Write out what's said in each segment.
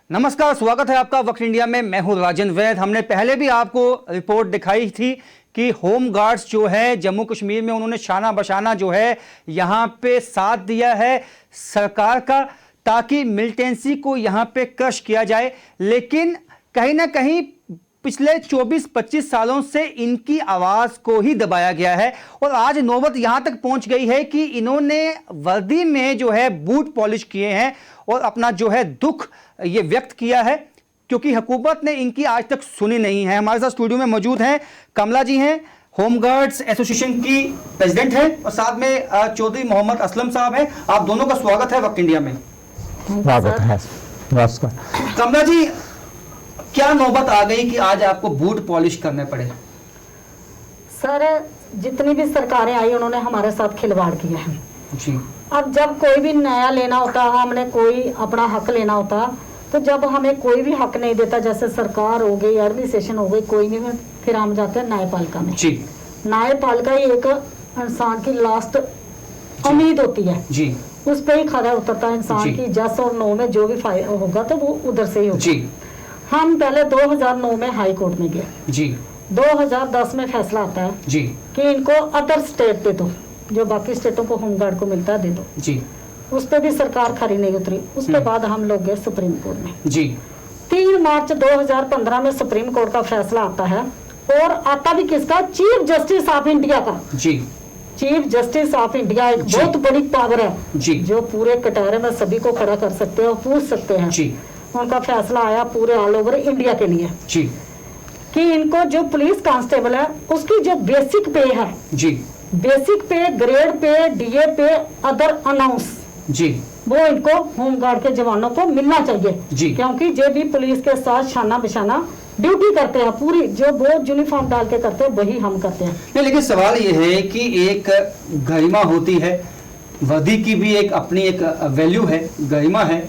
नमस्कार, स्वागत है आपका वक्त इंडिया में। मैं हूं राजन वैद। हमने पहले भी आपको रिपोर्ट दिखाई थी कि होम गार्ड्स जो है जम्मू कश्मीर में, उन्होंने शाना बशाना जो है यहां पे साथ दिया है सरकार का, ताकि मिलिटेंसी को यहां पे क्रश किया जाए। लेकिन कहीं ना कहीं पिछले 24-25 सालों से इनकी आवाज को ही दबाया गया है और आज नौबत यहां तक पहुंच गई है कि इन्होंने वर्दी में जो है बूट पॉलिश किए हैं और अपना जो है दुख ये व्यक्त किया है, क्योंकि हुकूमत ने इनकी आज तक सुनी नहीं है। हमारे साथ स्टूडियो में मौजूद हैं कमला जी, हैं होम गार्ड्स एसोसिएशन की प्रेसिडेंट है, और साथ में चौधरी मोहम्मद असलम साहब हैं। आप दोनों का स्वागत है वक्त इंडिया में। स्वागत है। नमस्कार। कमला जी, क्या नौबत आ गई कि आज आपको बूट पॉलिश करने पड़े? सर, जितनी भी सरकारें आई उन्होंने हमारे साथ खिलवाड़ किया है जी। अब जब कोई भी नया लेना होता, हमने कोई अपना हक लेना होता, तो जब हमें कोई भी हक नहीं देता, जैसे सरकार हो गई, एडमिनिस्ट्रेशन हो गई, कोई नहीं, फिर हम जाते हैं न्यायपालिका में जी। न्यायपालिका ही एक इंसान की लास्ट उम्मीद होती है जी, उस पर ही खरा उतरता है इंसान की। जस और नो में जो भी होगा तो वो उधर से ही होगा जी। हम पहले 2009 में हाई कोर्ट में गए जी। 2010 में फैसला आता है जी कि इनको अदर स्टेट दे दो, जो बाकी स्टेटों को होमगार्ड को मिलता है दे दो जी। उस पर भी सरकार खरी नहीं उतरी। उसके बाद हम लोग गए सुप्रीम कोर्ट में जी। 3 मार्च 2015 में सुप्रीम कोर्ट का फैसला आता है, और आता भी किसका? चीफ जस्टिस ऑफ इंडिया का जी। चीफ जस्टिस ऑफ इंडिया एक बहुत बड़ी पावर है जी, जो पूरे कटहरे में सभी को खड़ा कर सकते हैं और पूछ सकते हैं जी। उनका फैसला आया पूरे ऑल ओवर इंडिया के लिए जी, कि इनको जो पुलिस कांस्टेबल है उसकी जो बेसिक पे है जी, बेसिक पे, ग्रेड पे, डीए पे, अदर अनाउंस जी, वो इनको होमगार्ड के जवानों को मिलना चाहिए जी। क्योंकि जो भी पुलिस के साथ शाना बिशाना ड्यूटी करते हैं, पूरी जो वो यूनिफॉर्म डाल के करते हैं वही हम करते हैं। नहीं, लेकिन सवाल ये है कि एक गरिमा होती है, वर्दी की भी एक अपनी एक वैल्यू है, गरिमा है,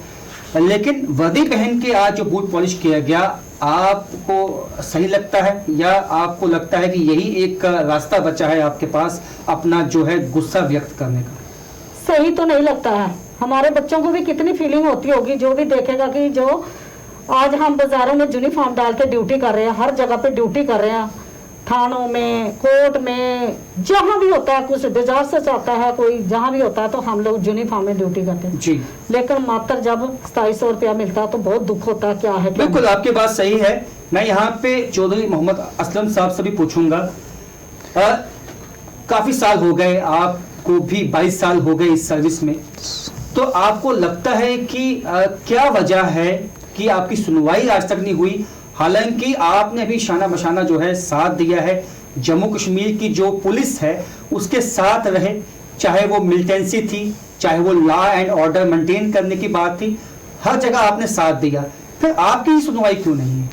लेकिन वर्दी पहन के आज जो बूट पॉलिश किया गया, आपको सही लगता है या आपको लगता है कि यही एक रास्ता बचा है आपके पास अपना जो है गुस्सा व्यक्त करने का? सही तो नहीं लगता है। हमारे बच्चों को भी कितनी फीलिंग होती होगी, जो भी देखेगा कि जो आज हम बाजारों में यूनिफॉर्म डाल के ड्यूटी कर रहे हैं, हर जगह पे ड्यूटी कर रहे हैं, थानों में, कोर्ट में, जहाँ भी होता है, कुछ बाजार से चाहता है कोई, जहाँ भी होता है तो हम लोग यूनिफॉर्म में ड्यूटी करते हैं जी। लेकिन मात्र जब 2700 रुपया मिलता है तो बहुत दुख होता है। क्या है? बिल्कुल आपकी बात सही है। मैं यहाँ पे चौधरी मोहम्मद असलम साहब से भी पूछूंगा, काफी साल हो गए, आपको भी 22 साल हो गए इस सर्विस में, तो आपको लगता है कि क्या वजह है कि आपकी सुनवाई आज तक नहीं हुई? हालांकि आपने भी शाना बशाना जो है साथ दिया है, जम्मू कश्मीर की जो पुलिस है उसके साथ रहे, चाहे वो मिलिटेंसी थी, चाहे वो लॉ एंड ऑर्डर मेंटेन करने की बात थी, हर जगह आपने साथ दिया, फिर आपकी सुनवाई क्यों नहीं है?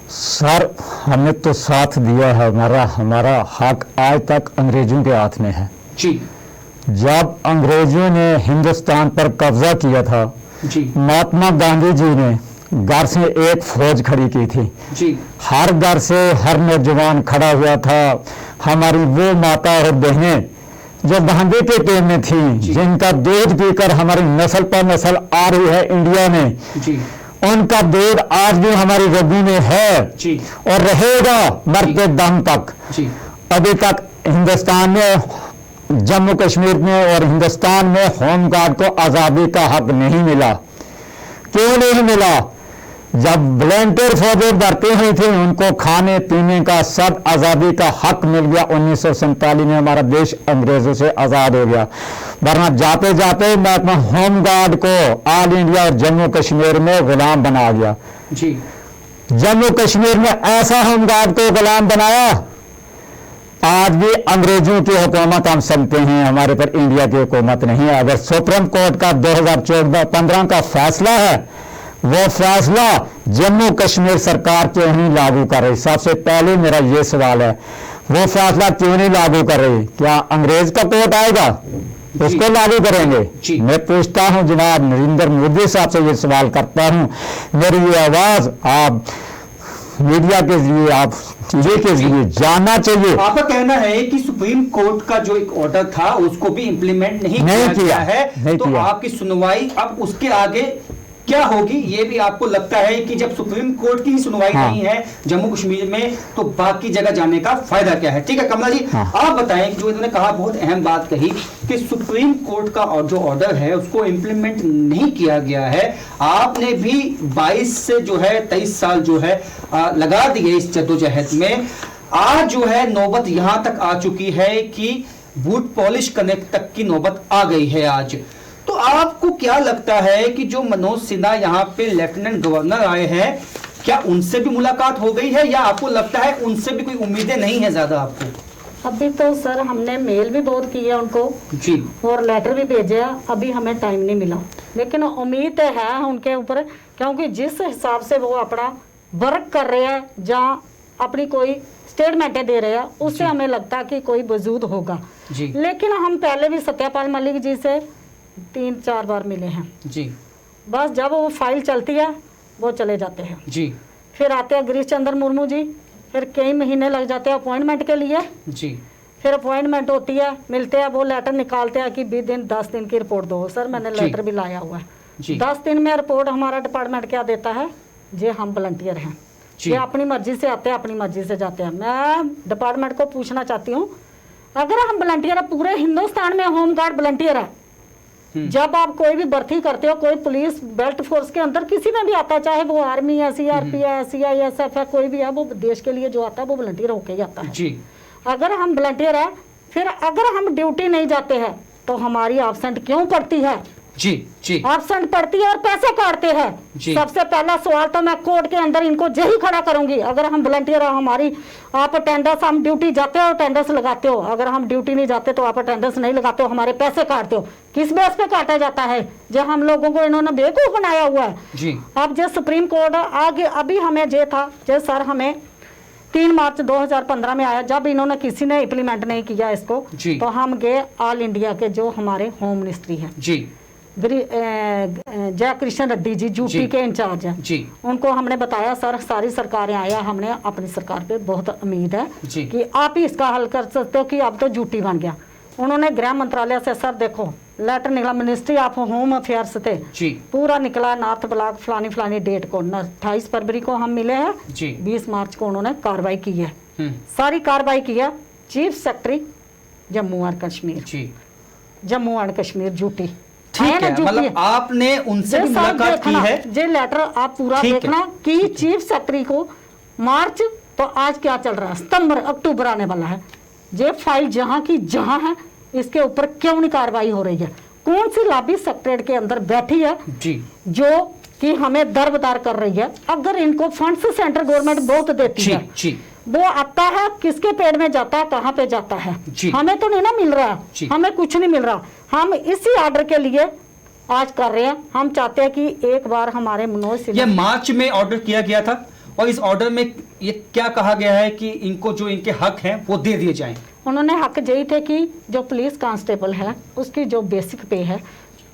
सर, हमने तो साथ दिया है, हमारा हक आज तक अंग्रेजों के हाथ में है जी। जब अंग्रेजों ने हिंदुस्तान पर कब्जा किया था जी, महात्मा गांधी जी ने घर से एक फौज खड़ी की थी जी। हर घर से हर नौजवान खड़ा हुआ था। हमारी वो माता और बहनें जो गांधी के पेट में थी, जिनका दूध पीकर हमारी नस्ल पर नस्ल आ रही है इंडिया में जी, उनका दूध आज भी हमारी रगों में है जी, और रहेगा मरते दम तक जी। अभी तक हिंदुस्तान में, जम्मू कश्मीर में और हिंदुस्तान में होमगार्ड को आज़ादी का हक नहीं मिला। क्यों नहीं मिला? जब वॉलंटियर फौजें भर्ती हुई थी, उनको खाने पीने का सब आज़ादी का हक मिल गया। 1947 में हमारा देश अंग्रेजों से आज़ाद हो गया, वरना जाते जाते महकमा होमगार्ड को ऑल इंडिया और जम्मू कश्मीर में गुलाम बना गया जी। जम्मू कश्मीर में ऐसा होमगार्ड को गुलाम बनाया, आज भी अंग्रेजों की हुकूमत हम सुनते हैं, हमारे पर इंडिया की हुकूमत नहीं है। अगर सुप्रीम कोर्ट का 2014-15 का फैसला है, वो फैसला जम्मू कश्मीर सरकार क्यों नहीं लागू कर रही? सबसे पहले मेरा ये सवाल है, वो फैसला क्यों नहीं लागू कर रही? क्या अंग्रेज का कोर्ट आएगा उसको लागू करेंगे? मैं पूछता हूं, जनाब नरेंद्र मोदी साहब से ये सवाल करता हूं, मेरी ये आवाज आप मीडिया के जरिए, आप चीजें के जरिए जानना चाहिए। आपका कहना है कि सुप्रीम कोर्ट का जो एक ऑर्डर था उसको भी इंप्लीमेंट नहीं किया है, तो आपकी सुनवाई अब उसके आगे क्या होगी ये भी आपको लगता है कि जब सुप्रीम कोर्ट की सुनवाई नहीं है जम्मू कश्मीर में तो बाकी जगह जाने का फायदा क्या है? ठीक है कमला जी, आप बताएं, जो इन्होंने कहा बहुत अहम बात कही कि सुप्रीम कोर्ट का जो ऑर्डर है उसको इंप्लीमेंट नहीं किया गया है। आपने भी 22 से जो है 23 साल जो है लगा दिए इस जद्दोजहद में। आज जो है नौबत यहां तक आ चुकी है कि बूट पॉलिश करने तक की नौबत आ गई है आज। तो आपको क्या लगता है कि जो मनोज सिन्हा यहाँ पे लेफ्टिनेंट गवर्नर आए हैं, क्या उनसे भी मुलाकात हो गई है या आपको लगता है उनसे भी कोई उम्मीदें नहीं है ज्यादा आपको? अभी तो सर हमने मेल भी बहुत किया उनको जी और लेटर भी भेजा, अभी हमें टाइम नहीं मिला, लेकिन उम्मीद है उनके ऊपर, क्योंकि जिस हिसाब से वो अपना वर्क कर रहे हैं, जहाँ अपनी कोई स्टेटमेंटें दे रहे हैं, उससे हमें लगता है कि कोई वजूद होगा जी। लेकिन हम पहले भी सत्यपाल मलिक जी से 3-4 बार मिले हैं जी, बस जब वो फाइल चलती है वो चले जाते हैं जी। फिर आते हैं गिरीश चंद्र मुर्मू जी, फिर कई महीने लग जाते हैं अपॉइंटमेंट के लिए जी। फिर अपॉइंटमेंट होती है, मिलते हैं, वो लेटर निकालते हैं कि 10 दिन की रिपोर्ट दो। सर मैंने लेटर भी लाया हुआ है जी। 10 दिन में रिपोर्ट हमारा डिपार्टमेंट क्या देता है, जे हम वॉलंटियर हैं, ये अपनी मर्जी से आते हैं, अपनी मर्जी से जाते हैं। मैं डिपार्टमेंट को पूछना चाहती हूँ, अगर हम वॉलंटियर है, पूरे हिंदुस्तान में होम गार्ड वॉलंटियर है, जब आप कोई भी भर्ती करते हो, कोई पुलिस बेल्ट फोर्स के अंदर किसी में भी आता है, चाहे वो आर्मी है, सीआरपी है, सीआईएसएफ है, कोई भी है, वो देश के लिए जो आता है वो वॉलंटियर होके ही आता है जी। अगर हम वॉलंटियर है, फिर अगर हम ड्यूटी नहीं जाते हैं तो हमारी एब्सेंट क्यों पड़ती है? जी जी। एब्सेंट पड़ती है और पैसे काटते हैं। सबसे पहला सवाल तो मैं कोर्ट के अंदर इनको यही खड़ा करूंगी, अगर हम वॉलंटियर हो, हमारी आप अटेंडेंस, हम ड्यूटी जाते हो अटेंडेंस लगाते हो, अगर हम ड्यूटी नहीं जाते तो आप अटेंडेंस नहीं लगाते हो, हमारे पैसे काटते हो, किस बेस पे काटा जाता है? जो हम लोगों को इन्होंने बेवकूफ बनाया हुआ है जी। अब जो सुप्रीम कोर्ट आगे, अभी हमें जो था, जो सर हमें 3 मार्च 2015 में आया, जब इन्होंने किसी ने इम्प्लीमेंट नहीं किया इसको, तो हम गए ऑल इंडिया के जो हमारे होम मिनिस्ट्री है जी, जय कृष्ण रेड्डी जी, यूपी के इंचार्ज हैं जी, उनको हमने बताया सर सारी सरकारें आया, हमने अपनी सरकार पे बहुत उम्मीद है कि आप ही इसका हल कर सकते हो, कि अब तो ड्यूटी बन गया। उन्होंने गृह मंत्रालय से सर देखो लेटर निकला, मिनिस्ट्री ऑफ होम अफेयर्स थे जी, पूरा निकला, नॉर्थ ब्लॉक फलानी डेट को, 28 फरवरी को हम मिले हैं जी, 20 मार्च को उन्होंने कार्रवाई की है, सारी कार्रवाई की है। Chief secretary Jammu and Kashmir ji, Jammu and Kashmir duty, ठीक है, मतलब आपने उनसे भी मुलाकात की है। ये लेटर आप पूरा देखना कि चीफ सेक्रेटरी को मार्च, तो आज क्या चल रहा है, सितंबर अक्टूबर आने वाला है, ये फाइल जहां की जहां है, इसके ऊपर क्यों नहीं कार्रवाई हो रही है? कौन सी लॉबी सेक्रेटरीट के अंदर बैठी है जी, जो कि हमें दरबदार कर रही है? अगर इनको फंड्स सेंट्रल गवर्नमेंट बहुत देती है जी, वो आता है, किसके पेड़ में जाता है, कहाँ पे जाता है, हमें तो नहीं ना मिल रहा, हमें कुछ नहीं मिल रहा। हम इसी ऑर्डर के लिए आज कर रहे हैं, हम चाहते हैं कि एक बार हमारे मनोज सिन्हा, ये मार्च में ऑर्डर किया गया था और इस ऑर्डर में ये क्या कहा गया है कि इनको जो इनके हक हैं वो दे दिए जाएं? उन्होंने हक यही थे कि जो पुलिस कांस्टेबल है उसकी जो बेसिक पे है,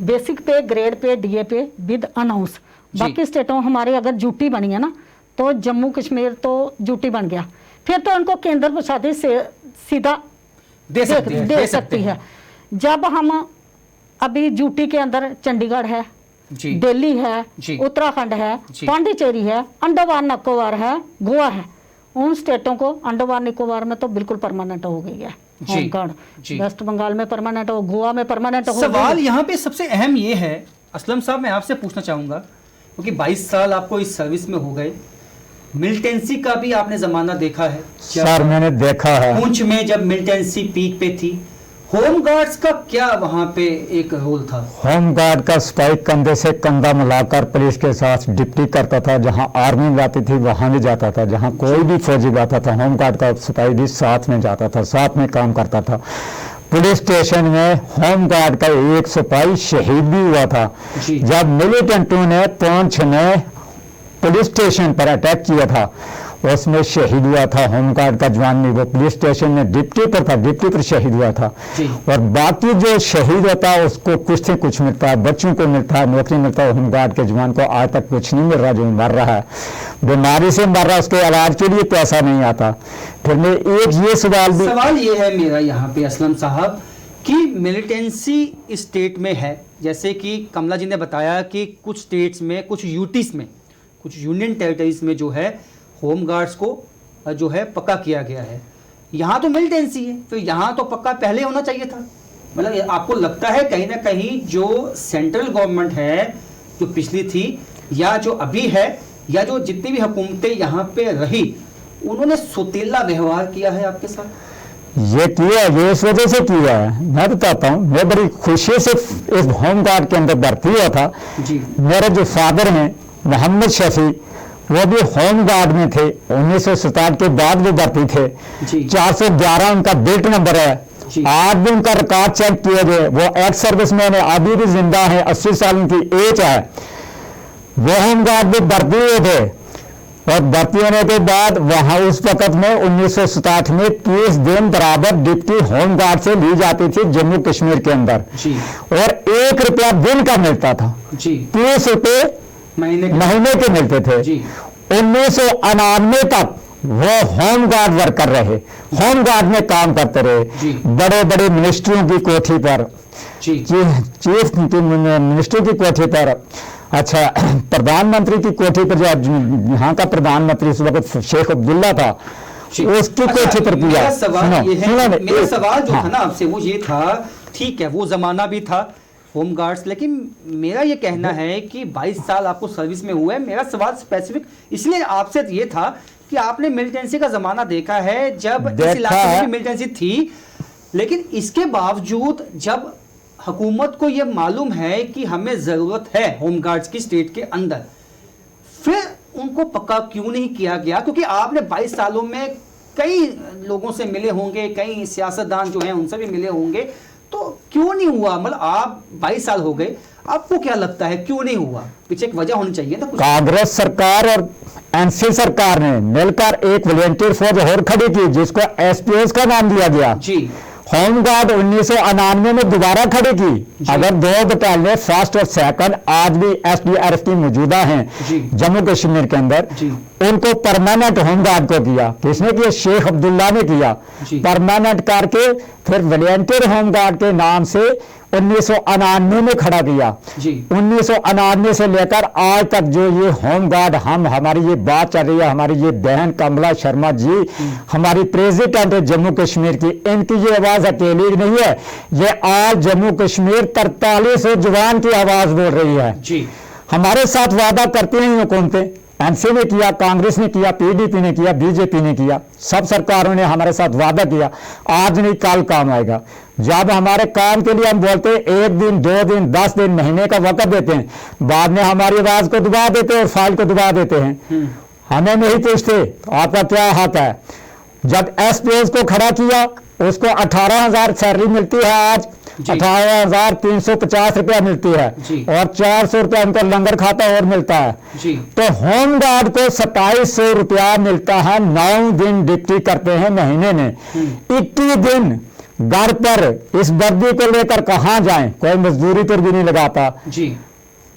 बेसिक पे, ग्रेड पे, डीए पे विद अनाउंस, बाकी स्टेटों हमारे अगर ड्यूटी बनी है ना, तो जम्मू कश्मीर तो ड्यूटी बन गया, फिर तो उनको केंद्र प्रशासन से सीधा दे सकती है। जब हम अभी ड्यूटी के अंदर चंडीगढ़ है, दिल्ली है, उत्तराखंड है, पांडिचेरी है, अंडमान निकोबार है, गोवा है, उन स्टेटों को, अंडमान निकोबार में तो बिल्कुल परमानेंट हो गई है होम गार्ड, वेस्ट बंगाल में परमानेंट हो, गोवा में परमानेंट हो। सवाल यहाँ पे सबसे अहम ये है असलम साहब, मैं आपसे पूछना चाहूंगा, क्योंकि 22 साल आपको इस सर्विस में हो गए, मिलिटेंसी का भी आपने जमाना देखा है सर? मैंने देखा है, पुंछ में जब मिलिटेंसी पीक पे थी, होम गार्ड्स का क्या वहां पे एक रोल था? होम गार्ड का सिपाही कंधे से कंधा मिलाकर पुलिस के साथ ड्यूटी करता था, जहां आर्मी जाती थी वहां भी जाता था, जहां कोई भी फौजी जाता था होम गार्ड का सिपाही भी साथ में जाता था, साथ में काम करता था। पुलिस स्टेशन में होम गार्ड का एक सिपाही शहीद भी हुआ था जब मिलिटेंटों ने पुंछ में पुलिस स्टेशन पर अटैक किया था, उसमें शहीद हुआ था होम गार्ड का जवान नहीं, वो पुलिस स्टेशन में ड्यूटी पर था, ड्यूटी पर शहीद हुआ था। और बाकी जो शहीद होता है उसको कुछ से कुछ मिलता है, बच्चों को मिलता है, नौकरी मिलता है, होम गार्ड के जवान को आज तक कुछ नहीं मिल रहा, जो मर रहा है बीमारी से मर रहा है, उसके इलाज के लिए पैसा नहीं आता। फिर मैं एक ये सवाल ये है मेरा यहाँ पे असलम साहब कि मिलिटेंसी स्टेट में है, जैसे कि कमला जी ने बताया कि कुछ स्टेट्स में, कुछ यूटीज में, कुछ यूनियन टेरिटरीज में जो है होम गार्ड्स को जो है पक्का किया गया है। यहाँ तो मिलिटेंसी है, तो यहाँ तो पक्का पहले होना चाहिए था। मतलब आपको लगता है कहीं ना कहीं जो सेंट्रल गवर्नमेंट है, जो पिछली थी या जो अभी है, या जो जितनी भी हुकूमतें यहाँ पे रही, उन्होंने सौतेला व्यवहार किया है आपके साथ? ये किया, ये इस वजह से किया है। मैं बताता हूँ, मैं बड़ी खुशी से इस होम गार्ड के अंदर भर्ती हुआ था जी। मेरे जो फादर हैं मोहम्मद शफी, वो भी होम गार्ड में थे, 1967 के बाद वो भर्ती थे जी। 411 उनका बिल्ट नंबर है। आज भी उनका रिकॉर्ड चेक किए गए, वो एक्स सर्विस मैन है, अभी भी जिंदा है, 80 साल उनकी एज है। वो होम गार्ड भी भर्ती हुए थे और भर्ती होने के बाद वहां उस वक्त में 1967 में 30 दिन बराबर डिप्टी होम गार्ड से ली जाती थी जम्मू कश्मीर के अंदर जी। और 1 रुपया दिन का मिलता था जी। 30 रुपये महीने के मिलते थे जी। 1999 तक वो होम गार्ड वर्कर रहे, होम गार्ड में काम करते रहे, बड़े बड़े मिनिस्ट्रियों की कोठी पर, चीफ मिनिस्टर की कोठी पर, अच्छा प्रधानमंत्री की कोठी पर, जो यहाँ का प्रधानमंत्री इस वक्त शेख अब्दुल्ला था, उसकी कोठी पर किया। मेरा सवाल जो था ना आपसे वो ये था, ठीक है वो जमाना भी था होम गार्ड्स, लेकिन मेरा ये कहना है कि 22 साल आपको सर्विस में हुआ है। मेरा सवाल स्पेसिफिक इसलिए आपसे ये था कि आपने मिलिटेंसी का जमाना देखा है, जब इस इलाके में भी मिलिटेंसी थी, लेकिन इसके बावजूद जब हुकूमत को यह मालूम है कि हमें जरूरत है होम गार्ड्स की स्टेट के अंदर, फिर उनको पक्का क्यों नहीं किया गया? क्योंकि आपने 22 सालों में कई लोगों से मिले होंगे, कई सियासतदान जो हैं उनसे भी मिले होंगे, तो क्यों नहीं हुआ? मतलब आप 22 साल हो गए, आपको क्या लगता है क्यों नहीं हुआ? पीछे एक वजह होनी चाहिए ना। कांग्रेस सरकार और एनसी सरकार ने मिलकर एक वॉलंटियर फौज और खड़ी की जिसको एसपीएस का नाम दिया गया जी। होम गार्ड 1999 में दोबारा खड़ी की। अगर 2 बटालियन फर्स्ट और सेकंड आज भी एसडीआरएफ की मौजूदा हैं जम्मू कश्मीर के अंदर, उनको परमानेंट होम गार्ड को किया। किसने किया? शेख अब्दुल्ला ने किया। परमानेंट करके फिर वॉलंटियर होम गार्ड के नाम से 1999 में खड़ा किया। 1999 से लेकर आज तक जो ये होम गार्ड, हमारी ये बात चल रही है, हमारी ये बहन कमला शर्मा जी हमारी प्रेसिडेंट है जम्मू कश्मीर की, इनकी ये आवाज अकेली नहीं है, ये आज जम्मू कश्मीर 43 जवान की आवाज बोल रही है जी। हमारे साथ वादा करती हैं हुकूमतें, एनसी ने किया, कांग्रेस ने किया, पीडीपी ने किया, बीजेपी ने किया, सब सरकारों ने हमारे साथ वादा किया, आज नहीं कल काम आएगा। जब हमारे काम के लिए हम बोलते हैं 1 दिन 2 दिन 10 दिन महीने का वक्त देते हैं, बाद में हमारी आवाज को दबा देते हैं और फाइल को दबा देते हैं। हमें नहीं पूछते आपका क्या हक है। जब एसपीएस को खड़ा किया उसको 18,000 सैलरी मिलती है, आज 18,350 रुपया मिलती है और 400 रुपया उनको लंगर खाता और मिलता है। तो होम गार्ड को 2700 रुपया मिलता है, 9 दिन ड्यूटी करते हैं महीने में, 21 दिन घर पर इस वर्दी को लेकर कहाँ जाएं? कोई मजदूरी पर भी नहीं लगाता जी।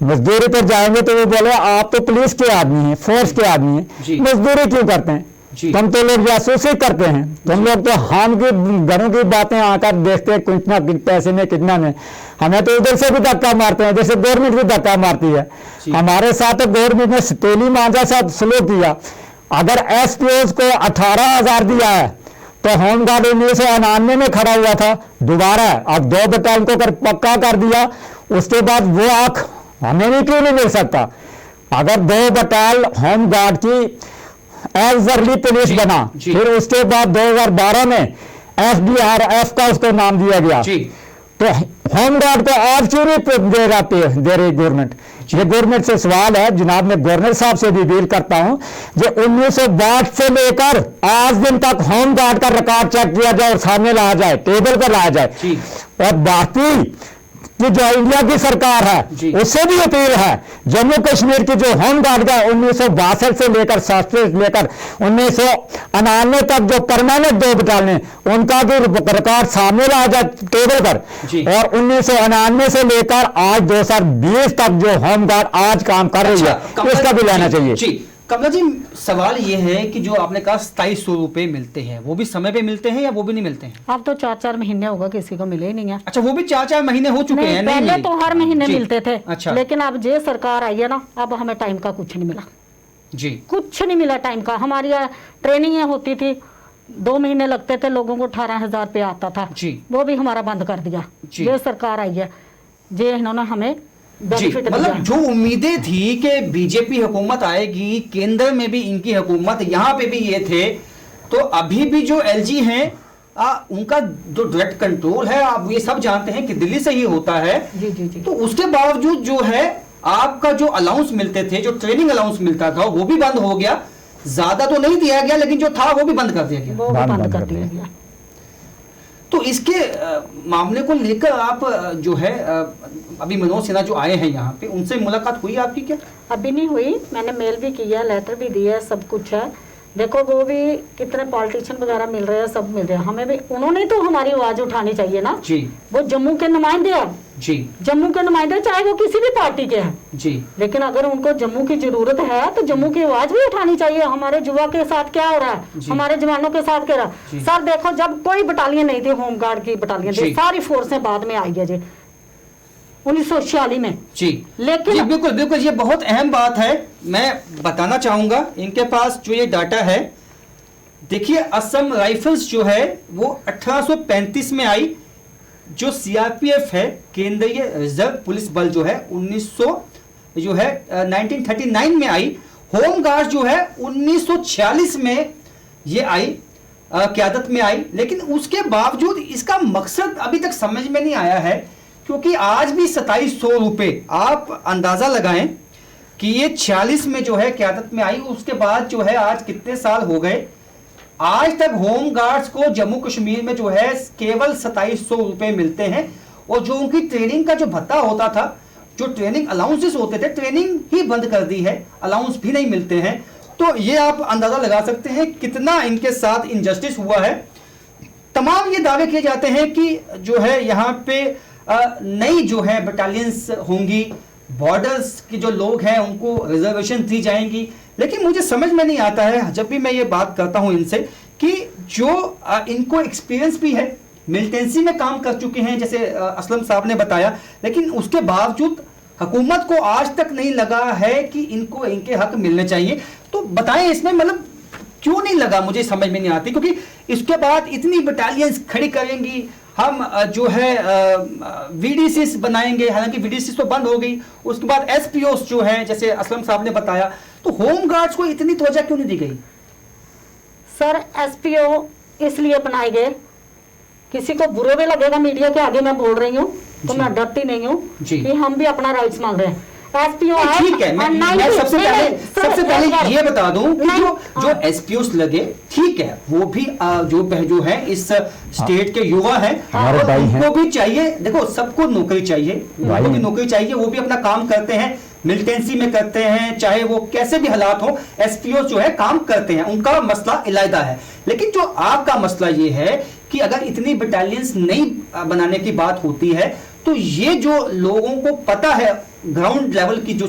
मजदूरी पर जाएंगे तो वो बोले आप तो पुलिस के आदमी हैं, फोर्स के आदमी हैं, मजदूरी क्यों करते हैं? तुम तो लोग जासूसी करते हैं, तुम लोग तो हम की घरों की बातें आकर देखते हैं कितना पैसे में कितना में, हमें तो उधर से भी धक्का मारते हैं जैसे गवर्नमेंट भी धक्का मारती है। हमारे साथ तो गवर्नमेंट ने तेली मांझा साथ स्लो किया। अगर एसपीओस को 18,000 दिया है तो होम गार्ड 1999 में खड़ा हुआ था, दोबारा अब 2 बटालियन को कर पक्का कर दिया, उसके बाद वो आंख हमें भी क्यों नहीं मिल सकता? अगर 2 बटालियन होम गार्ड की एजरली पुलिस बना, फिर उसके बाद 2012 में एसडीआरएफ का उसको नाम दिया गया, तो होम गार्ड को आज क्यों नहीं दे रही गवर्नमेंट? ये गवर्नमेंट से सवाल है जनाब, मैं गवर्नर साहब से भी अपील करता हूं जो 1962 से लेकर आज दिन तक होम गार्ड का रिकॉर्ड चेक किया जाए और सामने लाया जाए, टेबल पर लाया जाए। और बाकी कि जो इंडिया की सरकार है उससे भी अपील है, जम्मू कश्मीर की जो होम गार्ड का 1962 से लेकर 60 से लेकर 1999 तक जो परमानेंट 2 बटालियन, उनका भी रिकॉर्ड सामने लाया जाए टेबल पर। और 1999 से लेकर आज 2020 तक जो होम गार्ड आज काम कर रही है, इसका भी लेना चाहिए। कमला जी, सवाल ये है कि जो आपने कहा 2700 रुपए मिलते हैं, वो भी समय पे मिलते हैं या वो भी नहीं मिलते हैं? अब तो 4-4 महीने होगा किसी को मिले ही नहीं है। अच्छा, वो भी 4-4 महीने हो चुके हैं? नहीं, पहले तो हर महीने मिलते थे। अच्छा। लेकिन अब जे सरकार आई है ना, अब हमें टाइम का कुछ नहीं मिला जी, कुछ नहीं मिला टाइम का। हमारी ट्रेनिंग होती थी, 2 महीने लगते थे, लोगों को 18,000 रुपया आता था जी, वो भी हमारा बंद कर दिया। ये सरकार आई है, जे इन्होंने हमें जी, मतलब जो उम्मीदें थी कि बीजेपी हुकूमत आएगी, केंद्र में भी इनकी हुकूमत, यहाँ पे भी ये थे, तो अभी भी जो एलजी हैं उनका जो डायरेक्ट कंट्रोल है, आप ये सब जानते हैं कि दिल्ली से ही होता है। जी जी जी। तो उसके बावजूद जो है आपका जो अलाउंस मिलते थे, जो ट्रेनिंग अलाउंस मिलता था, वो भी बंद हो गया। ज्यादा तो नहीं दिया गया, लेकिन जो था वो भी बंद कर दिया गया। वो भी बंद कर दिया गया। तो इसके मामले को लेकर आप जो है अभी मनोज सिन्हा जो आए हैं यहाँ पे, उनसे मुलाकात हुई आपकी क्या? अभी नहीं हुई, मैंने मेल भी किया, लेटर भी दिया, सब कुछ है। देखो वो भी कितने पॉलिटिशियन वगैरह मिल रहे हैं, सब मिल रहे हैं, हमें भी उन्होंने तो हमारी आवाज उठानी चाहिए ना जी। वो जम्मू के नुमाइंदे हैं जी, जम्मू के नुमाइंदे, चाहे वो किसी भी पार्टी के हैं जी, लेकिन अगर उनको जम्मू की जरूरत है तो जम्मू की आवाज भी उठानी चाहिए। हमारे युवा के साथ क्या हो रहा है, हमारे जवानों के साथ क्या रहा है। सर देखो, जब कोई बटालियन नहीं थी, होमगार्ड की बटालियन थी, सारी फोर्सें बाद में आई है जी 1946 में जी। लेकिन जी, बिल्कुल बिल्कुल, ये बहुत अहम बात है। मैं बताना चाहूंगा, इनके पास जो ये डाटा है, देखिए असम राइफल्स जो है वो 1835 में आई। जो सीआरपीएफ है, केंद्रीय रिजर्व पुलिस बल जो है 1939 में आई। होमगार्ड जो है 1946 में ये आई, क्यादत में आई। लेकिन उसके बावजूद इसका मकसद अभी तक समझ में नहीं आया है, क्योंकि आज भी 2700 रुपए, आप अंदाजा लगाएं कि ये 46 में जो है क्यादत में आई, उसके बाद जो है आज कितने साल हो गए, आज तक होम गार्ड्स को जम्मू कश्मीर में जो है केवल 2700 रुपए मिलते हैं। और जो उनकी ट्रेनिंग का जो भत्ता होता था, जो ट्रेनिंग अलाउंसेस होते थे, ट्रेनिंग ही बंद कर दी है, अलाउंस भी नहीं मिलते हैं। तो ये आप अंदाजा लगा सकते हैं कितना इनके साथ इनजस्टिस हुआ है। तमाम ये दावे किए जाते हैं कि जो है यहाँ पे नई जो है बटालियंस होंगी, बॉर्डर्स के जो लोग हैं उनको रिजर्वेशन दी जाएंगी। लेकिन मुझे समझ में नहीं आता है, जब भी मैं ये बात करता हूं इनसे, कि जो इनको एक्सपीरियंस भी है, मिलिटेंसी में काम कर चुके हैं, जैसे असलम साहब ने बताया, लेकिन उसके बावजूद हुकूमत को आज तक नहीं लगा है कि इनको इनके हक मिलने चाहिए। तो बताएं इसमें मतलब क्यों नहीं लगा, मुझे समझ में नहीं आती। क्योंकि इसके बाद इतनी बटालियंस खड़ी करेंगी, हम जो है वीडीसीस बनाएंगे, हालांकि वीडीसीस तो बंद हो गई, उसके बाद एसपीओस जो है, जैसे असलम साहब ने बताया, तो होम गार्ड्स को इतनी तवज्जो क्यों नहीं दी गई? सर एसपीओ इसलिए बनाए गए, किसी को बुरे भी लगेगा, मीडिया के आगे मैं बोल रही हूँ तो मैं डरती नहीं हूँ कि हम भी अपना राइट्स मांग रहे हैं। एसपीओ ठीक है, मैं सबसे पहले ये बता दूं कि जो एसपीओस लगे, ठीक है, वो भी जो है इस स्टेट के युवा हैं, उनको भी चाहिए। देखो, सबको नौकरी चाहिए, उनको भी नौकरी चाहिए, वो भी अपना काम करते हैं, मिलिटेंसी में करते हैं, चाहे वो कैसे भी हालात हो, एसपीओ जो है काम करते हैं, उनका मसला इलायदा है। लेकिन जो आपका मसला ये है कि अगर इतनी बटालियंस नहीं बनाने की बात होती है, तो ये जो लोगों को पता है ग्राउंड लेवल की जो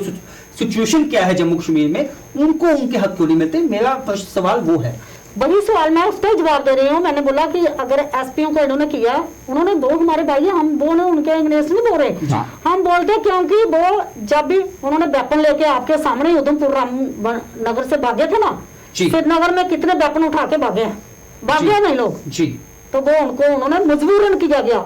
सिचुएशन क्या है जम्मू कश्मीर में, उनको उनके हक क्यों नहीं मिलते? मेरा सवाल वो है। वही सवाल मैं उसका जवाब दे रही हूँ। मैंने बोला कि अगर एसपीओ को इन्होंने किया, उन्होंने दो हमारे भाई हैं, हम वो उनके इंग्लिश नहीं बोल रहे, हम बोलते क्योंकि वो जब भी उन्होंने वेपन लेके आपके सामने उधमपुर नगर से भागे थे ना, श्रीनगर में कितने वेपन उठा के भागे नहीं लोग जी। तो वो उन्होंने मजबूरन किया गया,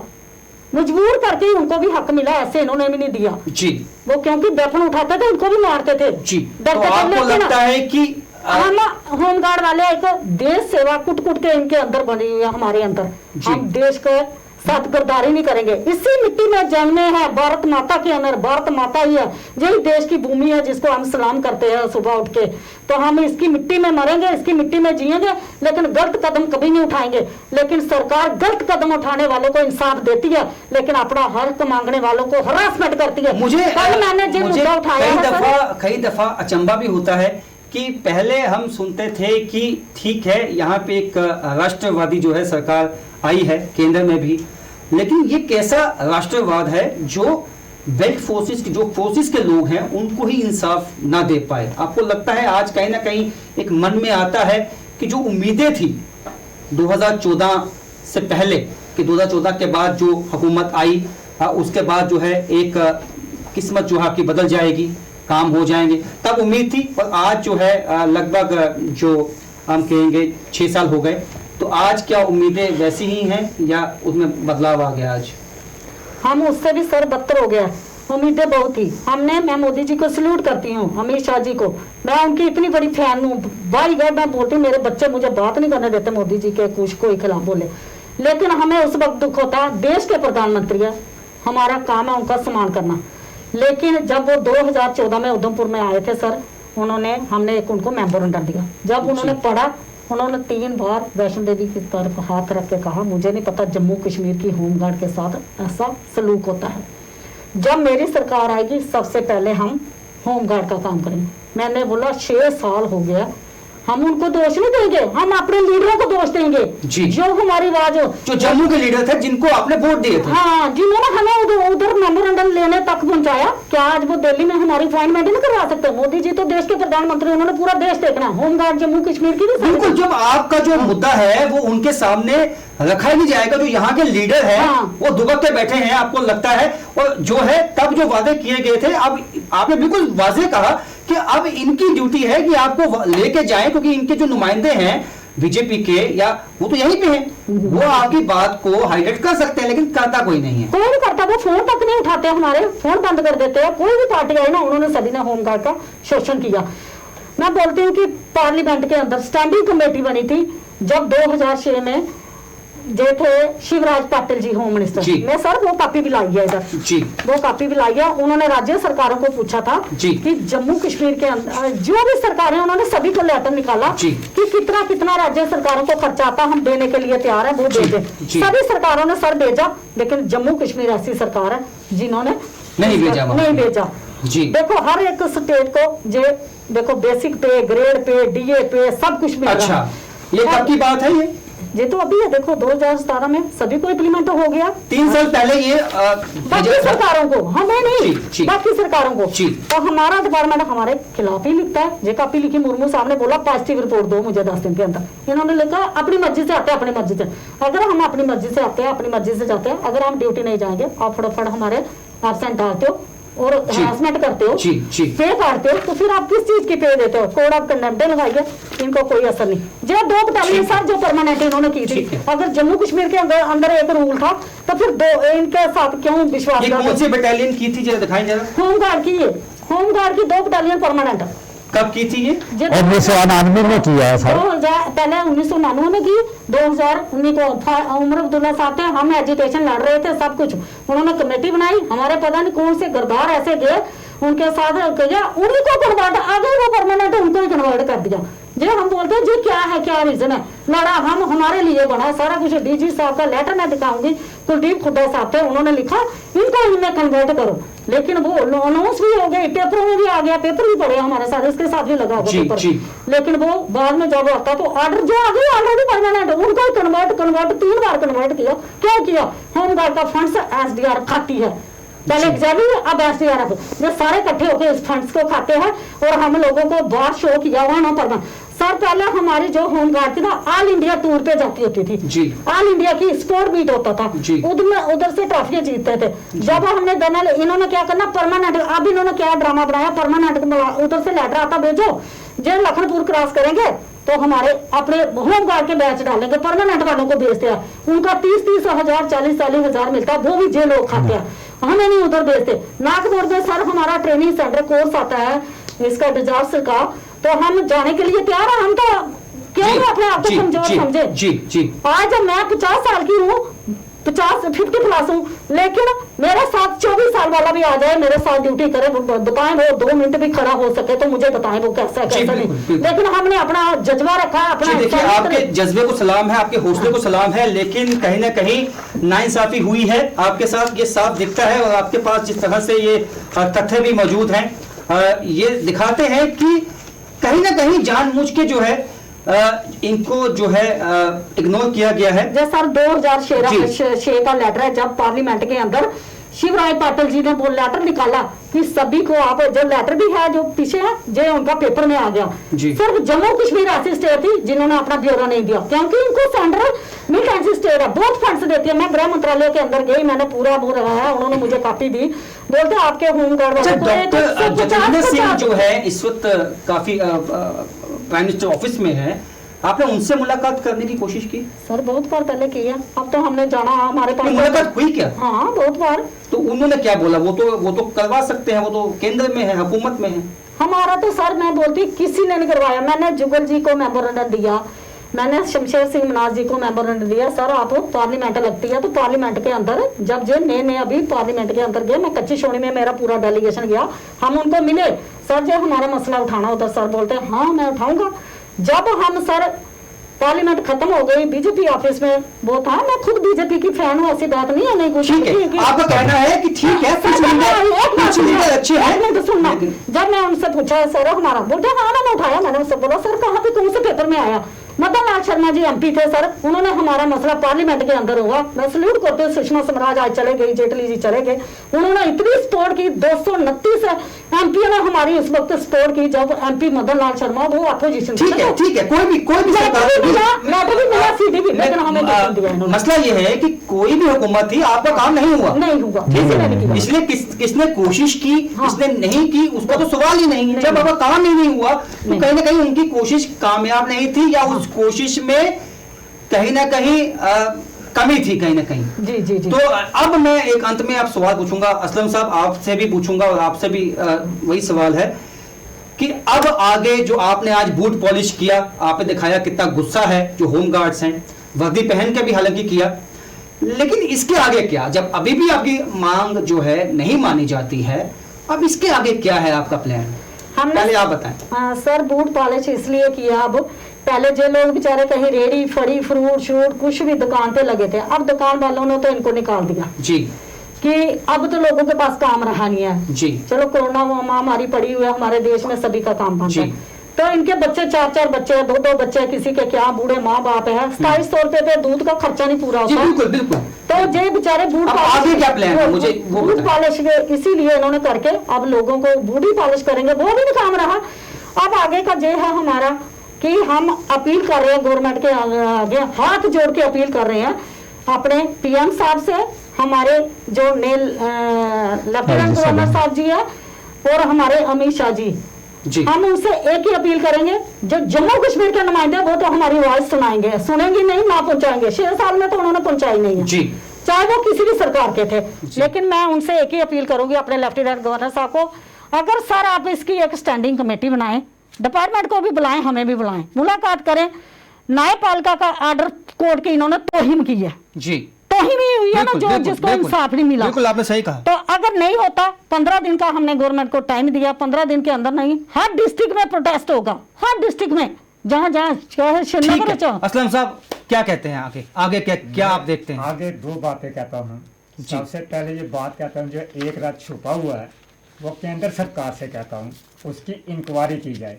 मजबूर करके उनको भी हक मिला, ऐसे इन्होंने भी नहीं दिया जी। वो क्योंकि वेपन उठाते थे, उनको भी मारते थे जी। तो आपको लगता है कि हम होमगार्ड वाले एक देश सेवा कुट कुट के इनके अंदर बनी हुई है, हमारे अंदर, हम देश के साथ गद्दारी नहीं करेंगे। इसी मिट्टी में जन्मे हैं, भारत माता के अंदर, भारत माता ही है, यही देश की भूमि है जिसको हम सलाम करते हैं सुबह उठ के। तो हम इसकी मिट्टी में मरेंगे, इसकी मिट्टी में जिएंगे, लेकिन गलत कदम कभी नहीं उठाएंगे। लेकिन सरकार गलत कदम उठाने वालों को इंसाफ देती है, लेकिन अपना हक मांगने वालों को हरासमेंट करती है। मैंने जो मुद्दा उठाया, कई दफा अचंभा भी होता है कि पहले हम सुनते थे कि ठीक है, यहाँ पे एक राष्ट्रवादी जो है सरकार आई है केंद्र में भी, लेकिन ये कैसा राष्ट्रवाद है जो बेल्ट फोर्सेस की जो फोर्सेस के लोग हैं उनको ही इंसाफ ना दे पाए? आपको लगता है आज कहीं ना कहीं एक मन में आता है कि जो उम्मीदें थी 2014 से पहले कि 2014 के बाद जो हुकूमत आई उसके बाद जो है एक किस्मत जो है आपकी बदल जाएगी, काम हो जाएंगे, तब उम्मीद थी, और आज जो है लगभग जो हम कहेंगे 6 साल हो गए, तो आज क्या उम्मीदें वैसी ही हैं या उसमें बदलाव आ गया? आज हम उससे भी सर बदतर हो गया। उम्मीदें बहुत थी हमने। मैं मोदी जी को सल्यूट करती हूँ, अमित शाह जी को, मैं उनकी इतनी बड़ी फैन हूँ। भाई गॉड मैं बोलती हूँ, मेरे बच्चे मुझे बात नहीं करने देते मोदी जी के कुछ कोई खिलाफ बोले, लेकिन हमें उस वक्त दुख होता, देश के प्रधानमंत्री है, हमारा काम है उनका सम्मान करना। लेकिन जब वो 2014 में उधमपुर में आए थे सर, हमने एक उनको मेमोरेंडम दिया। जब उन्होंने पढ़ा, उन्होंने 3 बार वैष्णो देवी की तरफ हाथ रख के कहा, मुझे नहीं पता जम्मू कश्मीर की होमगार्ड के साथ ऐसा सलूक होता है। जब मेरी सरकार आएगी सबसे पहले हम होमगार्ड का काम करेंगे। मैंने बोला 6 साल हो गया, हम उनको दोष नहीं देंगे, हम अपने लीडरों को दोष देंगे जो हमारी आवाज, जो जम्मू के लीडर थे जिनको आपने वोट दिए थे, हाँ, जिन्होंने हमें उधर मेमोरेंडम लेने तक पहुंचाया। क्या आज वो दिल्ली में हमारी अपॉइंटमेंट नहीं करवा सकते? मोदी जी तो देश के प्रधानमंत्री, उन्होंने पूरा देश देखना, होमगार्ड जम्मू कश्मीर की भी। बिल्कुल, जब आपका जो मुद्दा है वो उनके सामने रखा ही नहीं जाएगा, जो यहाँ के लीडर हैं वो दुबक के बैठे हैं, आपको लगता है, और जो है तब जो वादे किए गए थे, अब आपने बिल्कुल वाज़ेह कहा कि अब इनकी ड्यूटी है कि आपको लेके जाएं, क्योंकि इनके जो नुमाइंदे हैं बीजेपी के या वो तो यहीं पे हैं, वो आपकी बात को हाईलाइट कर सकते हैं, लेकिन करता कोई नहीं है। कोई नहीं करता, वो फोन तक नहीं उठाते, हमारे फोन बंद कर देते हैं। कोई भी पार्टी आई ना, उन्होंने सभी ने होमगार्ड का शोषण किया। मैं बोलती हूँ कि पार्लियामेंट के अंदर स्टैंडिंग कमेटी बनी थी जब 2006 में, जो थे शिवराज पाटिल जी होम मिनिस्टर, मैं सर वो कॉपी भी लाई है इधर जी, वो कॉपी भी लाई है। उन्होंने राज्य सरकारों को पूछा था कि जम्मू कश्मीर के अंदर जो भी सरकारें, उन्होंने सभी को लेटर निकाला कि कितना कितना राज्य सरकारों को खर्चा आता, हम देने के लिए तैयार है, वो दे दे। सभी सरकारों ने सर भेजा, लेकिन जम्मू कश्मीर ऐसी सरकार है जिन्होंने नहीं भेजा जी। देखो हर एक स्टेट को जो देखो बेसिक पे, ग्रेड पे, डीए पे सब कुछ मिल रहा है। ये कब की बात है? ये तो अभी है, देखो 2017 में सभी को इम्प्लीमेंट हो गया। 3 साल पहले ये बाकी सरकारों को, हमें नहीं, बाकी सरकारों को। तो हमारा डिपार्टमेंट हमारे खिलाफ ही लिखता है। जे कॉपी लिखी, मुर्मू साहब ने बोला पॉजिटिव रिपोर्ट दो मुझे 10 दिन के अंदर। इन्होंने लिखा अपनी मर्जी से आते हैं, अपनी मर्जी से। अगर हम अपनी मर्जी से आते हैं, अपनी मर्जी से जाते हैं, अगर हम ड्यूटी नहीं जाएंगे, आप फटाफट हमारे एब्सेंट डालते हो और हरासमेंट करते हो, पे काटते हो, तो फिर आप किस चीज की पे देते हो? कोड ऑफ कंडक्ट लगाइए, इनको कोई असर नहीं। जो 2 बटालियन सर जो परमानेंट इन्होंने की थी, अगर जम्मू कश्मीर के अंदर एक रूल था, तो फिर 2 इनके साथ क्यों विश्वास? कौन सी बटालियन की थी जरा दिखाएं जरा। होमगार्ड की, होमगार्ड की 2 बटालियन परमानेंट। कब की थी ये? 1999 में किया है सर। पहले 1999 में की, 2019 को उमर अब्दुल्ला साहब थे, हम एजुटेशन लड़ रहे थे, सब कुछ उन्होंने कमेटी बनाई, हमारे पता नहीं कौन से गरदार ऐसे गए उनके साथ किया, उन्हीं को कन्वर्ट, आगे वो परमानेंट उनको ही कन्वर्ट कर दिया। जो हम बोलते हैं जी क्या है, क्या रीजन है? लड़ा हम हमारे लिए बना सारा कुछ। डीजी साहब का लेटर मैं दिखाऊंगी, कुलदीप खुड्डा साहब थे, उन्होंने लिखा इनको इनमें कन्वर्ट करो, लेकिन वो अनाउंस भी हो गए, पेपरों में भी आ गया, पेपर भी पड़े हमारे साथ, इसके साथ भी लगा होगा पेपर, लेकिन वो बाद में जब आता तो ऑर्डर जो आ गया ऑलरेडी परमानेंट, उनको कन्वर्ट 3 बार कन्वर्ट किया। क्या किया? होमगार्ड का फंड्स एसडीआर खाती है, पहले एग्जामिन, अब एसडीआरएफ, जो सारे इकट्ठे होकर इस फंड्स को खाते हैं, और हम लोगों को बाहर शो किया हुआ ना परमानेंट। सर पहले हमारी जो होमगार्ड थी ना, ऑल इंडिया टूर पे जाती होती थी, ऑल इंडिया की स्पोर्ट मीट होता था, उधर से ट्रॉफियां जीतते थे। जब हमने दनल, इन्होंने क्या करना परमानेंट, अब इन्होंने क्या ड्रामा बनाया, परमानेंट उधर से लेटर आता भेजो, जो लखनपुर क्रॉस करेंगे तो हमारे अपने होमगार्ड के बैच डालेंगे, परमानेंट वालों को भेजते हैं, उनका 30-30 हजार 40-40 हजार मिलता है, वो भी जे लोग खाते हैं, हमें नहीं उधर भेजते। नागपुर में सर हमारा ट्रेनिंग सेंटर कोर्स आता है इसका डिजास्टर का, तो हम जाने के लिए तैयार है। हम तो क्यों अपने आप को कमजोर समझे? आज मैं 50 साल की हूँ, 50 प्लस हूँ, लेकिन मेरे साथ 24 साल वाला भी आ जाए, मेरे साथ ड्यूटी करे, बताएं वो 2 मिनट भी खड़ा हो सके तो मुझे बताएं वो कैसा है कैसा नहीं। लेकिन हमने अपना जज्बा रखा, अपना। देखिए आपके जज्बे को सलाम है, आपके हौसले को सलाम है, लेकिन कहीं ना कहीं नाइंसाफी हुई है आपके साथ, ये साफ दिखता है। और आपके पास जिस तरह से ये तथ्य भी मौजूद हैं, ये दिखाते हैं कि कहीं ना कहीं जानबूझ के जो है इनको जो है इग्नोर किया गया है। जैसे सर 2006 का लेटर है, जब पार्लियामेंट के अंदर शिवराज पाटिल जी ने वो लेटर निकाला कि सभी को आप, जो लेटर भी है जो पीछे है, जो उनका पेपर में आ गया, सिर्फ जम्मू कश्मीर ऐसी स्टेट थी जिन्होंने अपना ब्यौरा नहीं दिया, क्योंकि इनको सेंट्रल मिड ऐसी स्टेट है, बहुत फंड्स देती है। मैं गृह मंत्रालय के अंदर गई, मैंने पूरा वो रहा है, उन्होंने मुझे कॉपी दी, बोलते आपके होमगार्ड डॉक्टर जतेंद्र सिंह जो है इस वक्त काफी प्राइम मिनिस्टर ऑफिस में है, आपने उनसे मुलाकात करने की कोशिश की? सर बहुत बार पहले की है, अब तो हमने जाना, हमारे पास मुलाकात हुई क्या? हाँ बहुत बार। तो उन्होंने क्या बोला? वो तो करवा सकते हैं, वो तो केंद्र में है, हुकूमत में है। हमारा तो सर मैं बोलती किसी ने नहीं करवाया। मैंने जुगल जी को मेमोरेंडम दिया, मैंने शमशेर सिंह मनाज जी को मेमोरेंडम दिया, सर आप पार्लियामेंट लगती है, तो पार्लियामेंट के अंदर जब जो नए अभी पार्लियामेंट के अंदर गए, मैं कच्ची शोणी में मेरा पूरा डेलीगेशन गया, हम उनको मिले, सर जो हमारा मसला उठाना होता, सर बोलते हैं हाँ मैं उठाऊंगा। जब हम सर पार्लियामेंट खत्म हो गई, बीजेपी ऑफिस में वो था, मैं खुद बीजेपी की फैन हूँ, ऐसी बात नहीं है, नहीं कुछ ठीक है, आपका कहना है कि ठीक है, कुछ लीडर अच्छे हैं। तो सुनना, जब मैं उनसे पूछा सर हमारा, बोलते हाँ मैंने उठाया, मैंने उससे बोला सर कहाँ पे कौन से पेपर में आया, मदन लाल शर्मा जी एमपी थे सर, उन्होंने हमारा मसला पार्लियामेंट के अंदर होगा। मैं सल्यूट करते हुए सुषमा स्वराज आज चले गई, जेटली जी चले गए, उन्होंने इतनी सपोर्ट की, 229 एमपी ने हमारी उस वक्त सपोर्ट की, जब एमपी मदन लाल शर्मा वो अपोजिशन। ठीक है, कोई भी लेकिन हमें मसला ये है कि कोई भी हुकूमत थी, आपका काम नहीं हुआ, इसलिए किसने कोशिश की, किसने नहीं की, उसका तो सवाल ही नहीं है। जब आपका काम ही नहीं हुआ तो कहीं ना कहीं उनकी कोशिश कामयाब नहीं थी, या उस कोशिश में कहीं ना कहीं कमी थी कहीं ना कहीं। जी। तो अब मैं एक अंत में आप सवाल पूछूंगा, असलम साहब आपसे भी पूछूंगा, और आपसे भी वही सवाल है कि अब आगे जो आपने आज बूट पॉलिश किया, आपने दिखाया कितना गुस्सा है जो होम गार्ड्स हैं, वर्दी पहन के भी हालांकि किया, लेकिन इसके आगे क्या? जब अभी भी आपकी मांग जो है नहीं मानी जाती है, अब इसके आगे क्या है आपका प्लान? पहले आप बताएं। सर बूट पॉलिश इसलिए किया, अब पहले जो लोग बेचारे कहीं रेडी फड़ी फ्रूट शूट कुछ भी दुकान पे लगे थे, अब दुकान वालों ने तो इनको निकाल दिया जी, कि अब तो लोगों के पास काम रहा नहीं है जी। चलो कोरोना महामारी पड़ी हुई है हमारे देश में, सभी का काम बंद है, तो इनके बच्चे 4-4 बच्चे, 2-2 बच्चे, किसी के क्या बूढ़े माँ बाप है, 2700 रुपए पे दूध का खर्चा नहीं पूरा होता। बिल्कुल बिल्कुल। तो ये बेचारे बूट आगे क्या प्लान है मुझे वो बूट पॉलिश इसीलिए इन्होंने करके अब लोगों को बूढ़ी पॉलिश करेंगे, वो भी नहीं काम रहा। अब आगे का ये है हमारा कि हम अपील कर रहे हैं गवर्नमेंट के आगे, हाथ जोड़ के अपील कर रहे हैं अपने पीएम साहब से, हमारे जो लेफ्टिनेंट गवर्नर साहब जी है और हमारे अमित शाह जी, हम उनसे एक ही अपील करेंगे, जो जम्मू कश्मीर के नुमाइंदे वो तो हमारी आवाज सुनाएंगे, सुनेंगे नहीं ना पहुंचाएंगे। 6 साल में तो उन्होंने पहुंचाई नहीं है, चाहे वो किसी भी सरकार के थे। लेकिन मैं उनसे एक ही अपील करूंगी अपने लेफ्टिनेंट गवर्नर साहब को, अगर सर आप इसकी एक स्टैंडिंग कमेटी बनाएं, डिपार्टमेंट को भी बुलाएं, हमें भी बुलाएं, मुलाकात करें। न्यायपालिका का ऑर्डर कोर्ट की इन्होंने तौहीन की है जी, तौहीन ही हुई है ना, जो जिसको इंसाफ नहीं मिला। बिल्कुल आपने सही कहा। तो अगर नहीं होता, 15 दिन का हमने गवर्नमेंट को टाइम दिया, 15 दिन के अंदर नहीं, हर डिस्ट्रिक्ट में प्रोटेस्ट होगा, हर डिस्ट्रिक्ट में, जहाँ जहाँ श्रीनगर। असलम साहब क्या कहते हैं आगे क्या आप देखते हैं? आगे 2 बातें कहता हूँ। सबसे पहले ये बात कहता हूँ, जो एक रात छुपा हुआ है वो केंद्र सरकार से कहता हूँ उसकी इंक्वायरी की जाए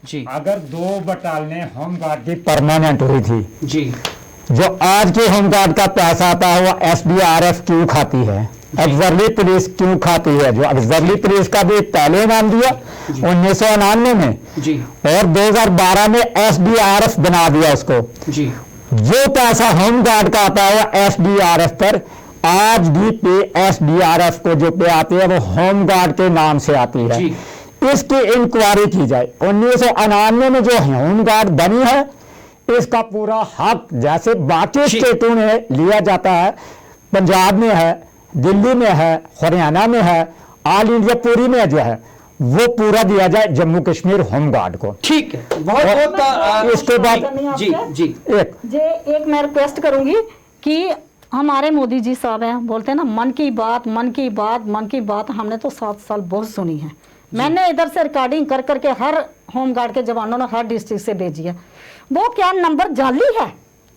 जी। अगर 2 बटालियन होमगार्ड की परमानेंट हुई थी जी, जो आज के होमगार्ड का पैसा आता है वो SDRF क्यों खाती है, ऑक्सिलरी पुलिस क्यों खाती है? जो ऑक्सिलरी पुलिस का भी पहले नाम दिया 1999 में जी, और 2012 में SDRF बना दिया उसको जी। जो पैसा होमगार्ड का आता है SDRF पर, आज भी पे SDRF को जो पे आती है वो होमगार्ड के नाम से आती है। इसकी इंक्वायरी की जाए। 1999 में जो होमगार्ड बनी है इसका पूरा हक जैसे बाकी स्टेटों में लिया जाता है, पंजाब में है, दिल्ली में है, हरियाणा में है, ऑल इंडिया पूरी में जो है वो पूरा दिया जाए जम्मू कश्मीर होमगार्ड को। ठीक है, बहुत इसके बाद जी एक मैं रिक्वेस्ट करूंगी कि हमारे मोदी जी साहब हैं, बोलते हैं ना मन की बात मन की बात मन की बात, हमने तो 7 साल बहुत सुनी है। मैंने इधर से रिकॉर्डिंग कर करके हर होमगार्ड के जवानों ने हर डिस्ट्रिक्ट से भेजी है। वो क्या नंबर जाली है,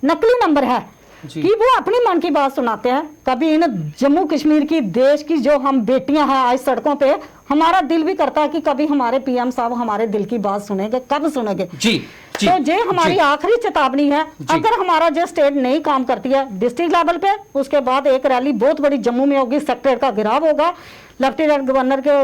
नकली नंबर है कि वो अपनी मन की बात सुनाते हैं। कभी इन जम्मू कश्मीर की देश की जो हम बेटियां हैं आज सड़कों पे, हमारा दिल भी करता है कि कभी हमारे पीएम साहब हमारे दिल की बात सुनेंगे, कब सुनेंगे जी। जी, तो ये हमारी जी। आखिरी चेतावनी है। अगर हमारा जो स्टेट नहीं काम करती है डिस्ट्रिक्ट लेवल पे, उसके बाद एक रैली बहुत बड़ी जम्मू में होगी, सेक्रेटरी का गिराव होगा, लेफ्टिनेंट गवर्नर के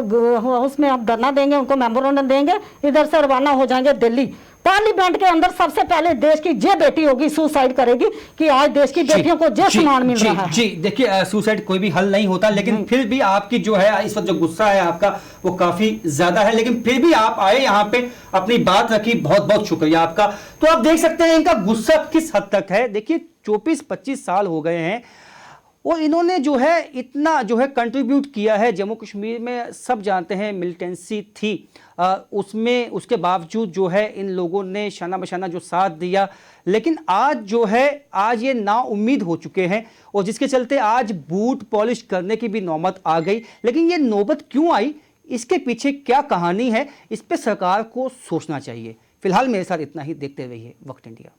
उसमें हम धरना देंगे, उनको मेमोरेंडम देंगे, इधर से रवाना हो जाएंगे दिल्ली। पार्लियामेंट के अंदर सबसे पहले देश की जे बेटी होगी सुसाइड करेगी कि आज देश की बेटियों को जे सम्मान मिल रहा है। जी देखिए, सुसाइड कोई भी हल नहीं होता, लेकिन फिर भी आपकी जो है इस वक्त जो गुस्सा है आपका वो काफी ज्यादा है, लेकिन फिर भी आप आए यहाँ पे, अपनी बात रखी, बहुत बहुत शुक्रिया आपका। तो आप देख सकते हैं इनका गुस्सा किस हद तक है। देखिए 24-25 साल हो गए हैं और इन्होंने जो है इतना जो है कंट्रीब्यूट किया है जम्मू कश्मीर में। सब जानते हैं मिलिटेंसी थी, उसमें उसके बावजूद जो है इन लोगों ने शाना बशाना जो साथ दिया, लेकिन आज जो है आज ये नाउम्मीद हो चुके हैं और जिसके चलते आज बूट पॉलिश करने की भी नौबत आ गई। लेकिन ये नौबत क्यों आई, इसके पीछे क्या कहानी है, इस पे सरकार को सोचना चाहिए। फिलहाल मेरे साथ इतना ही, देखते रहिए वक्त इंडिया।